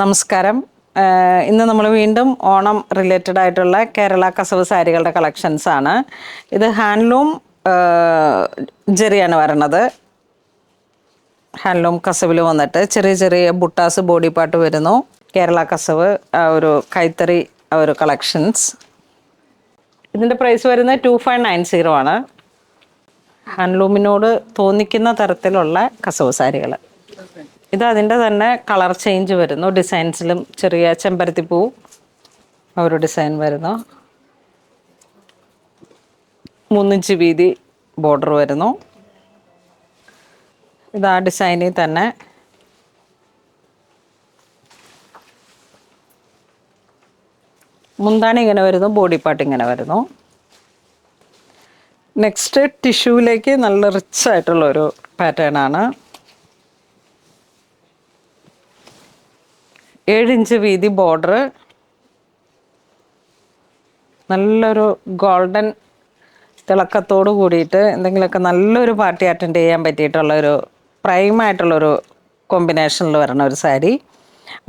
നമസ്കാരം. ഇന്ന് നമ്മൾ വീണ്ടും ഓണം റിലേറ്റഡ് ആയിട്ടുള്ള കേരള കസവ് സാരികളുടെ കളക്ഷൻസ് ആണ്. ഇത് ഹാൻഡ്ലൂം ജെറിയാണ് വരണത്. ഹാൻഡ്ലൂം കസവിൽ വന്നിട്ട് ചെറിയ ചെറിയ ബുട്ടാസ് ബോഡി പാർട്ട് വരുന്നു. കേരള കസവ് ഒരു കൈത്തറി ഒരു കളക്ഷൻസ്. ഇതിൻ്റെ പ്രൈസ് വരുന്നത് 2590 ആണ്. ഹാൻഡ്ലൂമിനോട് തോന്നിക്കുന്ന തരത്തിലുള്ള കസവ് സാരികൾ. ഇത് അതിൻ്റെ തന്നെ കളർ ചേഞ്ച് വരുന്നു. ഡിസൈൻസിലും ചെറിയ ചെമ്പരത്തിപ്പൂ ഒരു ഡിസൈൻ വരുന്നു. 3 ഇഞ്ച് വീതി ബോർഡർ വരുന്നു. ഇത് ആ ഡിസൈനിൽ തന്നെ മുന്താണി ഇങ്ങനെ വരുന്നു, ബോഡി പാർട്ട് ഇങ്ങനെ വരുന്നു. നെക്സ്റ്റ് ടിഷ്യൂവിലേക്ക് നല്ല റിച്ച് ആയിട്ടുള്ളൊരു പാറ്റേൺ ആണ്. 7 ഇഞ്ച് വീതി ബോർഡർ, നല്ലൊരു ഗോൾഡൻ തിളക്കത്തോട് കൂടിയിട്ട് എന്തെങ്കിലുമൊക്കെ നല്ലൊരു പാർട്ടി അറ്റൻഡ് ചെയ്യാൻ പറ്റിയിട്ടുള്ളൊരു പ്രൈമായിട്ടുള്ളൊരു കോമ്പിനേഷനിൽ വരുന്ന ഒരു സാരി.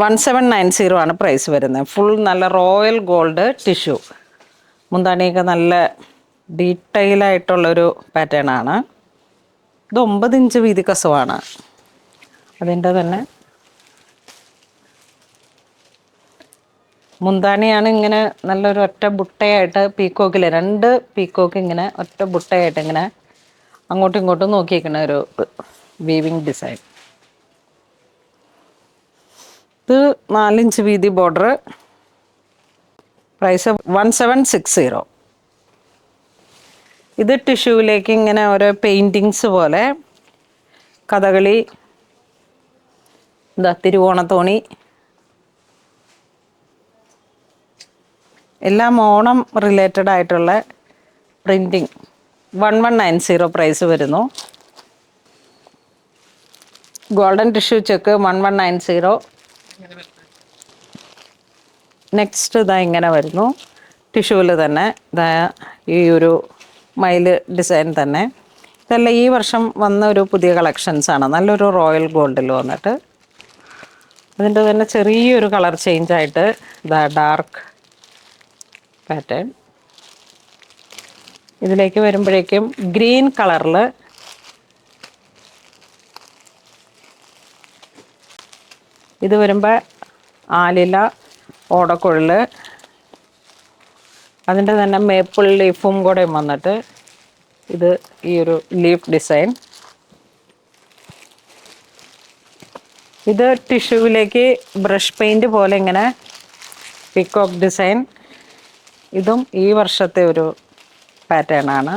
1790 ആണ് പ്രൈസ് വരുന്നത്. ഫുൾ നല്ല റോയൽ ഗോൾഡ് ടിഷ്യൂ. മുന്താണിയൊക്കെ നല്ല ഡീറ്റെയിൽ ആയിട്ടുള്ളൊരു പാറ്റേൺ ആണ്. ഇത് 9 ഇഞ്ച് വീതി കസവാണ്. അതിൻ്റെ തന്നെ മുന്താണിയാണ് ഇങ്ങനെ നല്ലൊരു ഒറ്റ ബുട്ടയായിട്ട് പീക്കോക്കിൽ 2 പീക്കോക്ക് ഇങ്ങനെ ഒറ്റ ബുട്ടയായിട്ട് ഇങ്ങനെ അങ്ങോട്ടും ഇങ്ങോട്ടും നോക്കിയിരിക്കുന്ന ഒരു വീവിങ് ഡിസൈൻ. ഇത് 4 ഇഞ്ച് വീതി ബോർഡർ. പ്രൈസ് 1760. ഇത് ടിഷ്യൂവിലേക്ക് ഇങ്ങനെ ഓരോ പെയിൻറ്റിങ്സ് പോലെ കഥകളി, തിരുവോണത്തോണി എല്ലാം ഓണം റിലേറ്റഡ് ആയിട്ടുള്ള പ്രിൻറ്റിങ്. 1190 പ്രൈസ് വരുന്നു. Golden tissue check 1190. നെക്സ്റ്റ് ഇതാ ഇങ്ങനെ വരുന്നു. ടിഷ്യൂവിൽ തന്നെ ഇതാ ഈ ഒരു മയില് ഡിസൈൻ തന്നെ. ഇതെല്ലാം ഈ വർഷം വന്ന ഒരു പുതിയ കളക്ഷൻസാണ്. നല്ലൊരു റോയൽ ഗോൾഡിൽ വന്നിട്ട് അതിൻ്റെ തന്നെ ചെറിയൊരു കളർ ചേഞ്ച് ആയിട്ട് ഇതാ ഡാർക്ക് പാറ്റേൺ. ഇതിലേക്ക് വരുമ്പോഴേക്കും ഗ്രീൻ കളറിൽ ഇത് വരുമ്പോൾ ആലില ഓടക്കുഴൽ, അതിൻ്റെ തന്നെ മേപ്പിൾ ലീഫും കൂടെ വന്നിട്ട് ഇത് ഈ ഒരു ലീഫ് ഡിസൈൻ. ഇത് ടിഷ്യൂവിലേക്ക് ബ്രഷ് പെയിൻറ് പോലെ ഇങ്ങനെ പീക്കോക്ക് ഡിസൈൻ. ഇതും ഈ വർഷത്തെ ഒരു പാറ്റേൺ ആണ്.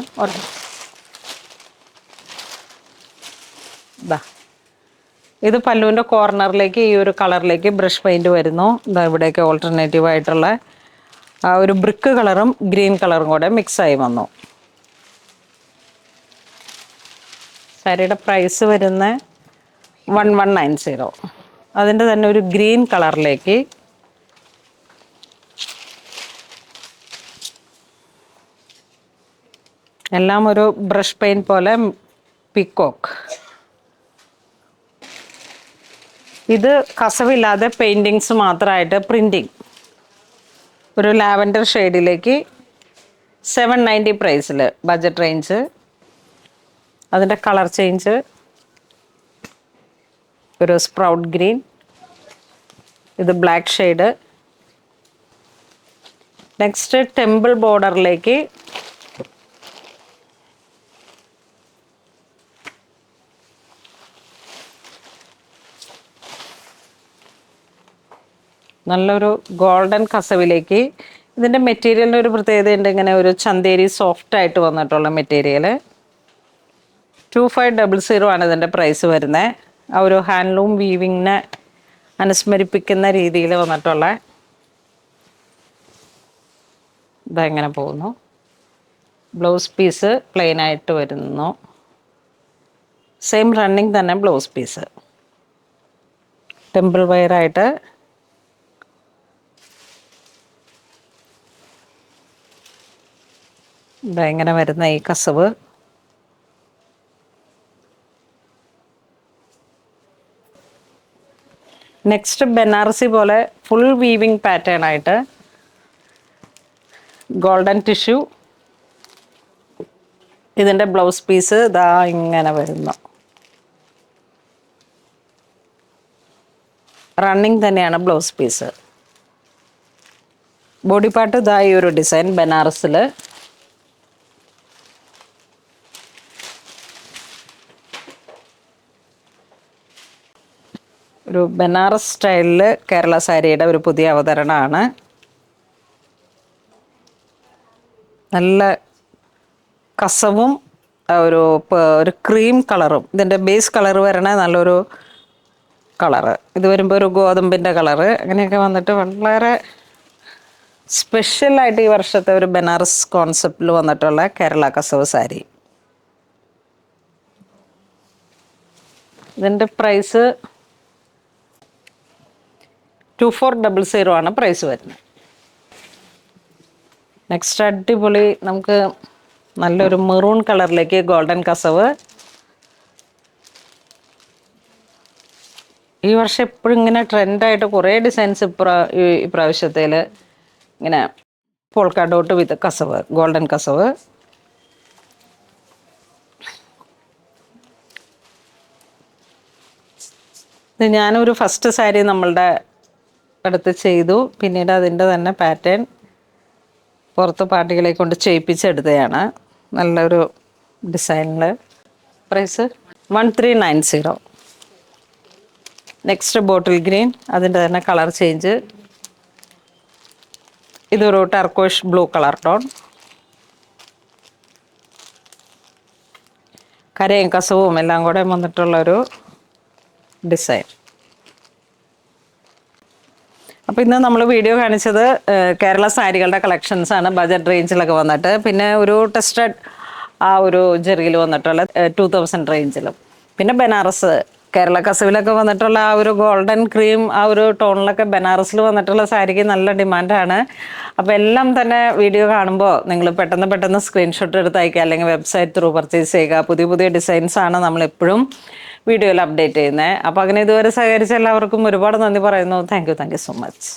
ഇത് പല്ലുവിൻ്റെ കോർണറിലേക്ക് ഈ ഒരു കളറിലേക്ക് ബ്രഷ് പെയിൻറ് വരുന്നു. ഇതാ ഇവിടെയൊക്കെ ഓൾട്ടർനേറ്റീവ് ആയിട്ടുള്ള ആ ഒരു ബ്രിക്ക് കളറും ഗ്രീൻ കളറും കൂടെ മിക്സായി വന്നു. സാരിയുടെ പ്രൈസ് വരുന്ന 1190. അതിൻ്റെ തന്നെ ഒരു ഗ്രീൻ കളറിലേക്ക് എല്ലാം ഒരു ബ്രഷ് പെയിൻറ് പോലെ പീക്കോക്ക്. ഇത് കസവില്ലാതെ പെയിൻറ്റിങ്സ് മാത്രമായിട്ട് പ്രിൻറ്റിങ്. ഒരു ലാവൻഡർ ഷെയ്ഡിലേക്ക് 790 പ്രൈസിൽ ബഡ്ജറ്റ് റേഞ്ച്. അതിൻ്റെ കളർ ചേഞ്ച് ഒരു സ്പ്രൗട്ട് ഗ്രീൻ, ഇത് ബ്ലാക്ക് ഷെയ്ഡ്. നെക്സ്റ്റ് ടെമ്പിൾ ബോർഡറിലേക്ക് നല്ലൊരു ഗോൾഡൻ കസവിലേക്ക്. ഇതിൻ്റെ മെറ്റീരിയലിന് ഒരു പ്രത്യേകതയുണ്ട്, ഇങ്ങനെ ഒരു ചന്തേരി സോഫ്റ്റ് ആയിട്ട് വന്നിട്ടുള്ള മെറ്റീരിയൽ. 2500 ആണ് ഇതിൻ്റെ പ്രൈസ് വരുന്നത്. ആ ഒരു ഹാൻഡ്ലൂം വീവിങ്ങിനെ അനുസ്മരിപ്പിക്കുന്ന രീതിയിൽ വന്നിട്ടുള്ള ഇതെങ്ങനെ പോകുന്നു. ബ്ലൗസ് പീസ് പ്ലെയിൻ ആയിട്ട് വരുന്നു. സെയിം റണ്ണിങ് തന്നെ ബ്ലൗസ് പീസ്. ടെമ്പിൾ വെയറായിട്ട് ഇങ്ങനെ വരുന്ന ഈ കസവ്. നെക്സ്റ്റ് ബനാറസി പോലെ ഫുൾ വീവിങ് പാറ്റേൺ ആയിട്ട് ഗോൾഡൻ ടിഷ്യൂ. ഇതിൻ്റെ ബ്ലൗസ് പീസ് ഇതാ ഇങ്ങനെ വരുന്നു. റണ്ണിങ് തന്നെയാണ് ബ്ലൗസ് പീസ്. ബോഡി പാർട്ട് ഇതാ ഈ ഒരു ഡിസൈൻ ബനാറസിൽ. ഒരു ബനാറസ് സ്റ്റൈലിൽ കേരള സാരിയുടെ ഒരു പുതിയ അവതരണമാണ്. നല്ല കസവും ഒരു ക്രീം കളറും. ഇതിൻ്റെ ബേസ് കളർ വരണ നല്ലൊരു കളറ്. ഇത് വരുമ്പോൾ ഒരു ഗോതമ്പിൻ്റെ കളറ്. അങ്ങനെയൊക്കെ വന്നിട്ട് വളരെ സ്പെഷ്യലായിട്ട് ഈ വർഷത്തെ ഒരു ബനാറസ് കോൺസെപ്റ്റിൽ വന്നിട്ടുള്ള കേരള കസവ് സാരി. ഇതിൻ്റെ പ്രൈസ് 2400 ആണ് പ്രൈസ് വരുന്നത്. നെക്സ്റ്റ് അടിപൊളി നമുക്ക് നല്ലൊരു മെറൂൺ കളറിലേക്ക് ഗോൾഡൻ കസവ്. ഈ വർഷം എപ്പോഴും ഇങ്ങനെ ട്രെൻഡായിട്ട് കുറേ ഡിസൈൻസ് ഈ പ്രാവശ്യത്തിൽ ഇങ്ങനെ പോൾക്ക ഡോട്ട് വിത്ത് കസവ്, ഗോൾഡൻ കസവ്. ഇത് ഞാനൊരു ഫസ്റ്റ് സാരി നമ്മളുടെ അടുത്ത് ചെയ്തു. പിന്നീട് അതിൻ്റെ തന്നെ പാറ്റേൺ പുറത്ത് പാർട്ടികളെ കൊണ്ട് ചെയ്യിപ്പിച്ചെടുത്തതാണ്. നല്ലൊരു ഡിസൈനിൽ. പ്രൈസ് 1390. നെക്സ്റ്റ് ബോട്ടിൽ ഗ്രീൻ, അതിൻ്റെ തന്നെ കളർ ചേഞ്ച്. ഇതൊരു ടർക്കോഷ് ബ്ലൂ കളർ ടോൺ. കരയും കസവും എല്ലാം കൂടെ വന്നിട്ടുള്ളൊരു ഡിസൈൻ. അപ്പോൾ ഇന്ന് നമ്മൾ വീഡിയോ കാണിച്ചത് കേരള സാരികളുടെ കളക്ഷൻസാണ് ബജറ്റ് റേഞ്ചിലൊക്കെ വന്നിട്ട്. പിന്നെ ഒരു ടെസ്റ്റഡ് ആ ഒരു ജെറിയിൽ വന്നിട്ടുള്ള 2000 റേഞ്ചിലും. പിന്നെ ബനാറസ് കേരള കസവിലൊക്കെ വന്നിട്ടുള്ള ആ ഒരു ഗോൾഡൻ ക്രീം ആ ഒരു ടോണിലൊക്കെ ബനാറസിൽ വന്നിട്ടുള്ള സാരിക്ക് നല്ല ഡിമാൻഡാണ്. അപ്പോൾ എല്ലാം തന്നെ വീഡിയോ കാണുമ്പോൾ നിങ്ങൾ പെട്ടെന്ന് സ്ക്രീൻഷോട്ട് എടുത്ത് അയക്കുക, അല്ലെങ്കിൽ വെബ്സൈറ്റ് ത്രൂ പർച്ചേസ് ചെയ്യുക. പുതിയ പുതിയ ഡിസൈൻസാണ് നമ്മളെപ്പോഴും വീഡിയോയിൽ അപ്ഡേറ്റ് ചെയ്യുന്നത്. അപ്പോൾ അങ്ങനെ ഇതുവരെ സഹകരിച്ച എല്ലാവർക്കും ഒരുപാട് നന്ദി പറയുന്നു. Thank you so much.